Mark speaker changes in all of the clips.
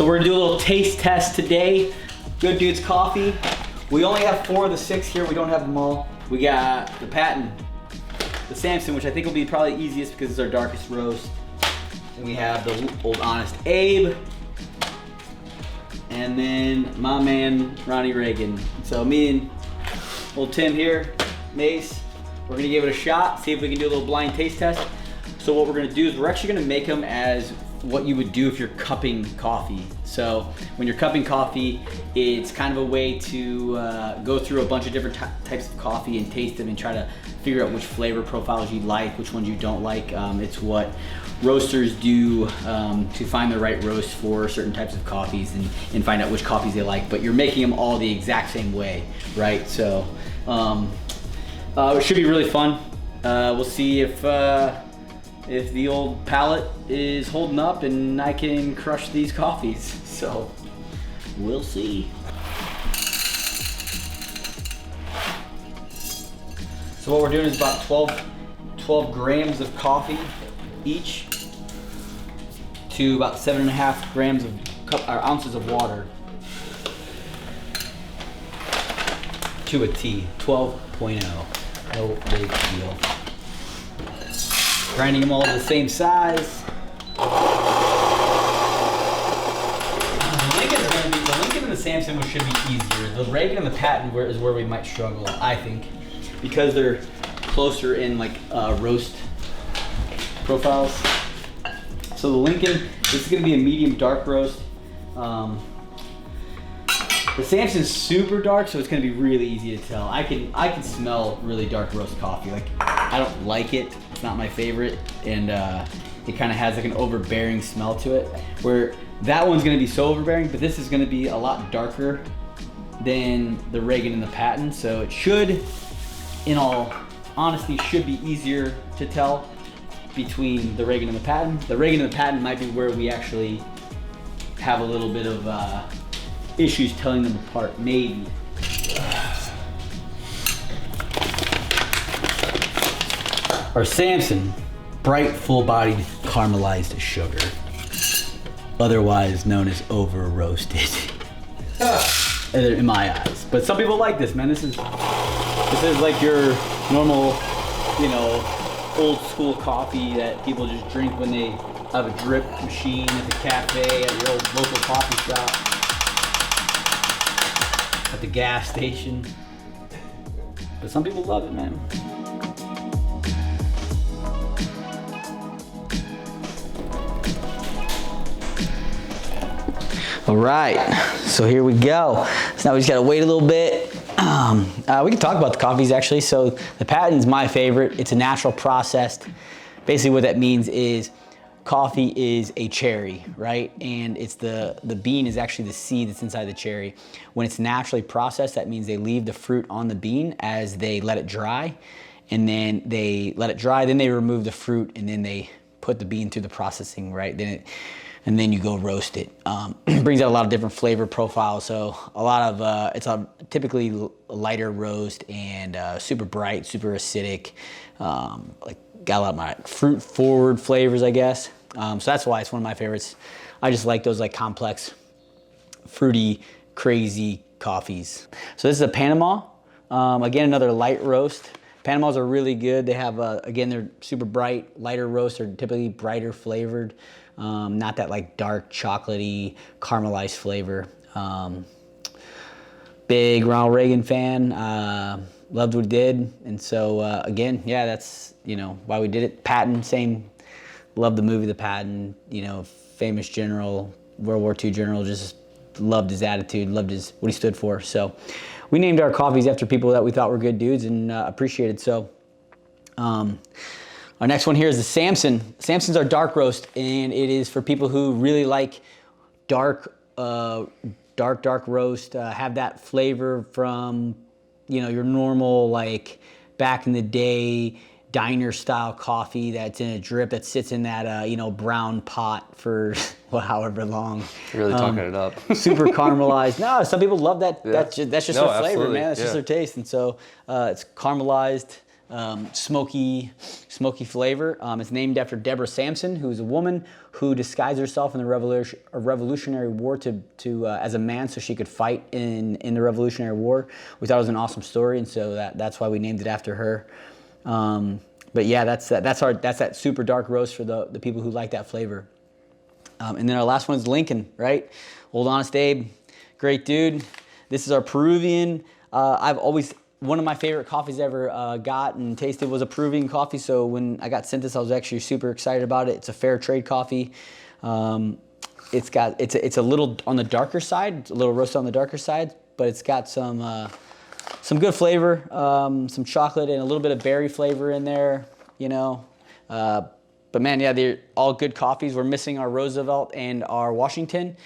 Speaker 1: So we're gonna do a little taste test today. Good Dudes Coffee. We only have 4 of the 6 here. We don't have them all. We got the Patton, the Samson, which I think will be probably easiest because it's our darkest roast. And we have the Old Honest Abe. And then my man, Ronnie Reagan. So me and old Tim here, Mace, we're gonna give it a shot, see if we can do a little blind taste test. So what we're gonna do is we're actually gonna make them as what you would do if you're cupping coffee. So when you're cupping coffee, it's kind of a way to go through a bunch of different types of coffee and taste them and try to figure out which flavor profiles you like, which ones you don't like. It's what roasters do to find the right roast for certain types of coffees and find out which coffees they like, but you're making them all the exact same way, right? So it should be really fun. We'll see if the old palate is holding up and I can crush these coffees. So we'll see. So what we're doing is about 12 grams of coffee each to about 7.5 grams of ounces of water to a T. 12.0. No big deal. Grinding them all to the same size. The Lincoln and the Samson should be easier. The Reagan and the Patton is where we might struggle, I think, because they're closer in like roast profiles. So the Lincoln, this is gonna be a medium dark roast. The Samson's super dark, so it's gonna be really easy to tell. I can smell really dark roast coffee. Like, I don't like it. It's not my favorite, and it kind of has like an overbearing smell to it. Where that one's gonna be so overbearing, but this is gonna be a lot darker than the Reagan and the Patton. So it should, in all honesty, should be easier to tell between the Reagan and the Patton. The Reagan and the Patton might be where we actually have a little bit of issues telling them apart, maybe. Our Samson, bright, full-bodied caramelized sugar, otherwise known as over-roasted, in my eyes. But some people like this, man. This is like your normal, old school coffee that people just drink when they have a drip machine at the cafe, at your old local coffee shop, at the gas station. But some people love it, man. All right, so here we go. So now we just gotta wait a little bit. We can talk about the coffees actually. So the Patton's my favorite. It's a natural processed. Basically what that means is coffee is a cherry, right? And it's the bean is actually the seed that's inside the cherry. When it's naturally processed, that means they leave the fruit on the bean as they let it dry. And then they let it dry, then they remove the fruit, and then they put the bean through the processing, right? And then you go roast it. Brings out a lot of different flavor profiles. So a lot of, it's a typically lighter roast and super bright, super acidic, like got a lot of my fruit forward flavors, I guess. So that's why it's one of my favorites. I just like those like complex, fruity, crazy coffees. So this is a Panama. Again, another light roast. Panamas are really good. They have, again, they're super bright, lighter roast. They're typically brighter flavored. Not that like dark chocolatey caramelized flavor. Big Ronald Reagan fan, loved what he did. And so again, yeah, that's, why we did it. Patton, same, loved the movie The Patton, famous general, World War II general, just loved his attitude, loved what he stood for. So we named our coffees after people that we thought were good dudes and appreciated. So our next one here is the Samson. Samson's our dark roast, and it is for people who really like dark roast, have that flavor from, your normal, like back in the day, diner style coffee that's in a drip that sits in that, brown pot for however long.
Speaker 2: Really talking it up.
Speaker 1: Super caramelized. No, some people love that. Yeah. That's just their flavor,
Speaker 2: absolutely.
Speaker 1: man. That's just their taste. And so it's caramelized. smoky flavor. It's named after Deborah Sampson, who's a woman who disguised herself in the Revolutionary War as a man so she could fight in the Revolutionary War. We thought it was an awesome story, and so that's why we named it after her. But yeah, that's that super dark roast for the people who like that flavor. And then our last one is Lincoln, right? Old Honest Abe, great dude. This is our Peruvian. One of my favorite coffees I ever got and tasted was a Peruvian coffee. So when I got sent this, I was actually super excited about it. It's a fair trade coffee. It's a little on the darker side, a little roasted on the darker side, but it's got some good flavor, some chocolate and a little bit of berry flavor in there, you know. But man, yeah, they're all good coffees. We're missing our Roosevelt and our Washington.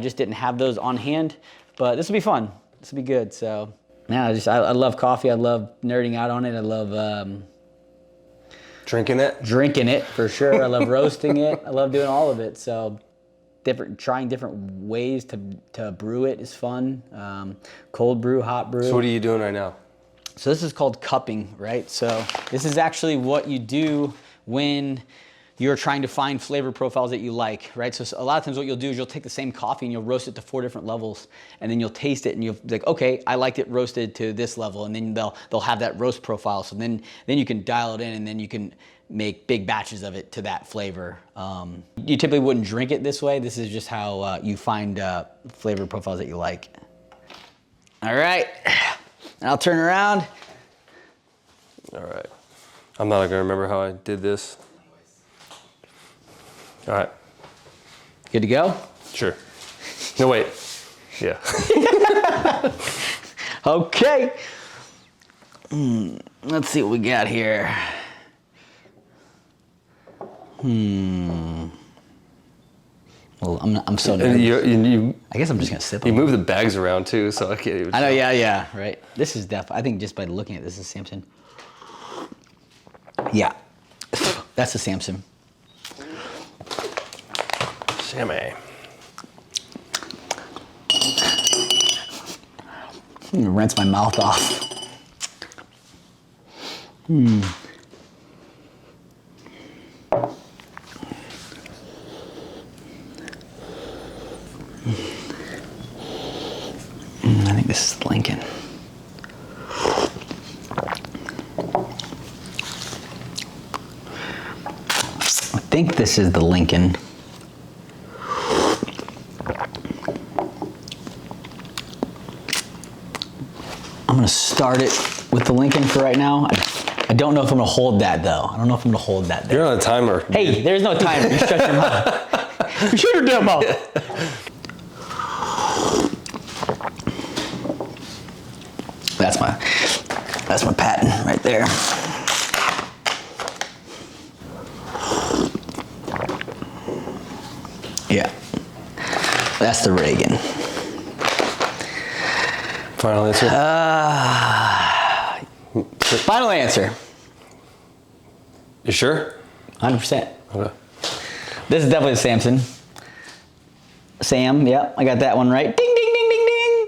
Speaker 1: Just didn't have those on hand, but this will be fun. This will be good. So, yeah, I love coffee. I love nerding out on it. I love
Speaker 2: drinking it
Speaker 1: for sure. I love roasting it. I love doing all of it. So, trying different ways to brew it is fun. Cold brew, hot brew.
Speaker 2: So what are you doing right now?
Speaker 1: So this is called cupping, right? So this is actually what you do when you're trying to find flavor profiles that you like, right? So a lot of times what you'll do is you'll take the same coffee and you'll roast it to 4 different levels, and then you'll taste it and you'll be like, okay, I liked it roasted to this level, and then they'll have that roast profile. So then you can dial it in, and then you can make big batches of it to that flavor. You typically wouldn't drink it this way. This is just how you find flavor profiles that you like. All right, and I'll turn around.
Speaker 2: All right. I'm not gonna remember how I did this. All right.
Speaker 1: Good to go?
Speaker 2: Sure. No, wait. Yeah.
Speaker 1: Okay. Let's see what we got here. Well, I'm so nervous. I guess I'm just gonna sip.
Speaker 2: You move the bags around too, so I can't even.
Speaker 1: I know. Yeah. Right. This is I think just by looking at this is Samson. Yeah, that's a Samson.
Speaker 2: Sammy.
Speaker 1: I'm gonna rinse my mouth off. I think this is Lincoln. I think this is the Lincoln. I'm gonna start it with the Lincoln for right now. I don't know if I'm gonna hold that though. I don't know if I'm gonna hold that there.
Speaker 2: You're on a timer.
Speaker 1: Hey, there's no timer. You shut your mouth. You shut your damn mouth. That's my patent right there. Yeah, that's the Reagan.
Speaker 2: Final answer?
Speaker 1: Final answer.
Speaker 2: You sure?
Speaker 1: 100%.
Speaker 2: Okay.
Speaker 1: This is definitely a Samson. Sam, yep, I got that one right. Ding, ding, ding, ding, ding.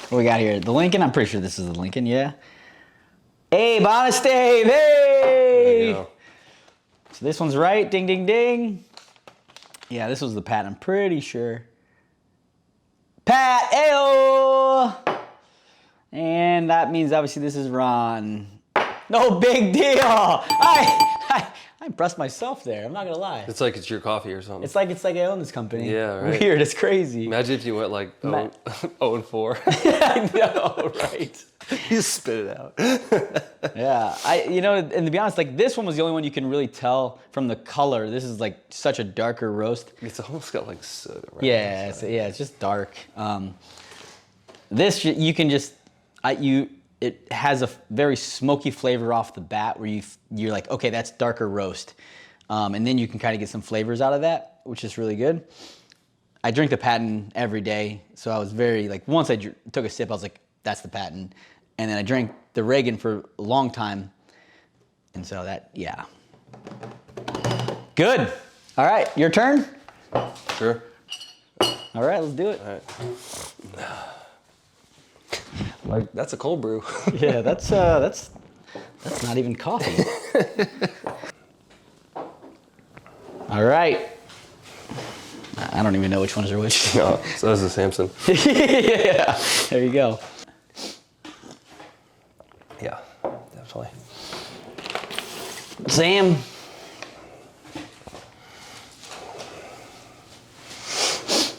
Speaker 1: What we got here? The Lincoln? I'm pretty sure this is the Lincoln, yeah. Abe, Honest Abe, hey!
Speaker 2: There you go.
Speaker 1: So this one's right, ding, ding, ding. Yeah, this was the Pat, I'm pretty sure. Pat, ayo! And that means obviously this is Ron. No big deal. I impressed myself there. I'm not gonna lie.
Speaker 2: It's like it's your coffee or something.
Speaker 1: It's like I own this company.
Speaker 2: Yeah, right.
Speaker 1: Weird. It's crazy.
Speaker 2: Imagine if you went like 0-4.
Speaker 1: I know, right?
Speaker 2: You just spit it out.
Speaker 1: Yeah, and to be honest, like this one was the only one you can really tell from the color. This is like such a darker roast.
Speaker 2: It's almost got like soot. Right?
Speaker 1: Yeah, it's just dark. This you can just it has a very smoky flavor off the bat where you're like, okay, that's darker roast. And then you can kind of get some flavors out of that, which is really good. I drink the Patent every day, so I was very, like, once I took a sip, I was like, that's the Patent. And then I drank the Reagan for a long time. And so yeah. Good. All right, your turn?
Speaker 2: Sure.
Speaker 1: All right, let's do it.
Speaker 2: All right. Like, that's a cold brew.
Speaker 1: Yeah, that's That's not even coffee. All right. I don't even know which ones are which.
Speaker 2: No, so this is Samson.
Speaker 1: Yeah, there you go.
Speaker 2: Yeah, definitely.
Speaker 1: Sam.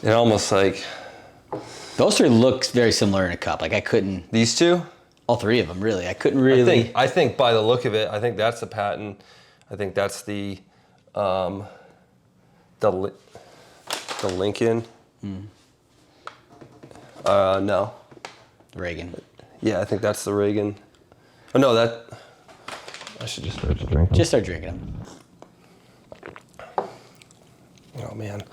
Speaker 2: It almost like
Speaker 1: Those three look very similar in a cup. Like I couldn't,
Speaker 2: these two.
Speaker 1: all three of them really. I couldn't really.
Speaker 2: I think by the look of it, I think that's the patent. I think that's the Lincoln. No.
Speaker 1: Reagan.
Speaker 2: Yeah, I think that's the Reagan. Oh no, that. I should just start drinking.
Speaker 1: Just start drinking them.
Speaker 2: Oh man.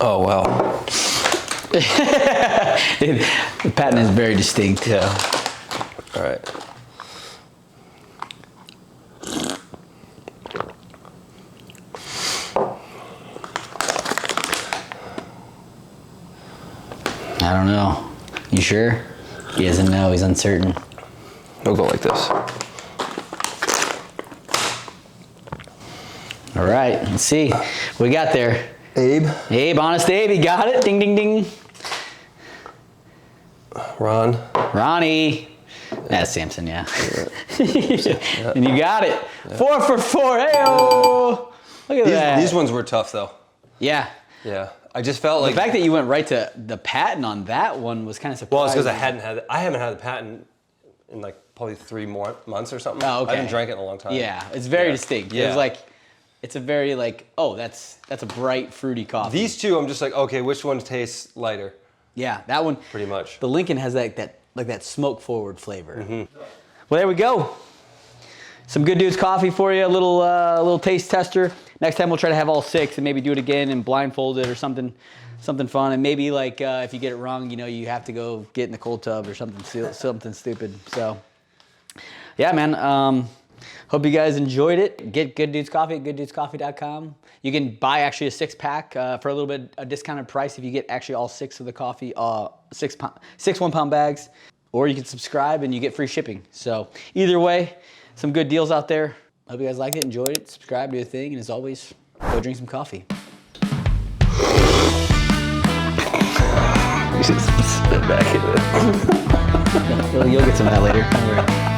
Speaker 2: Oh wow.
Speaker 1: The patent is very distinct.
Speaker 2: Yeah. All right.
Speaker 1: I don't know. You sure? He doesn't know. He's uncertain.
Speaker 2: We'll go like this.
Speaker 1: All right. Let's see. What we got there?
Speaker 2: Abe.
Speaker 1: Abe, Honest Abe. He got it. Ding, ding, ding.
Speaker 2: Ron.
Speaker 1: Ronnie. That's Samson, yeah. And you got it. Yeah. 4 for 4. Hey-oh. Look at that.
Speaker 2: These ones were tough though.
Speaker 1: Yeah.
Speaker 2: Yeah. I just felt like
Speaker 1: the fact that you went right to the patent on that one was kind of surprising.
Speaker 2: Well, it's because I haven't had the patent in like probably 3 more months or something.
Speaker 1: Oh, okay.
Speaker 2: I haven't drank it in a long time.
Speaker 1: Yeah, it's very distinct.
Speaker 2: Yeah.
Speaker 1: It was like, it's a very like, oh, that's a bright fruity coffee.
Speaker 2: These two, I'm just like, okay, which one tastes lighter?
Speaker 1: Yeah, that one.
Speaker 2: Pretty much.
Speaker 1: The Lincoln has that smoke forward flavor. Mm-hmm. Well, there we go. Some Good Dudes coffee for you. A little taste tester. Next time we'll try to have all 6 and maybe do it again and blindfold it or something fun. And maybe like if you get it wrong, you have to go get in the cold tub or something stupid. So yeah, man. Hope you guys enjoyed it. Get Good Dudes Coffee at gooddudescoffee.com. You can buy actually a 6-pack for a little bit a discounted price if you get actually all 6 of the coffee, 6 1-pound bags, or you can subscribe and you get free shipping. So either way, some good deals out there. Hope you guys liked it, enjoyed it, subscribe, do a thing, and as always, go drink some coffee. You should spit back in it. You'll get some of that later. Don't worry.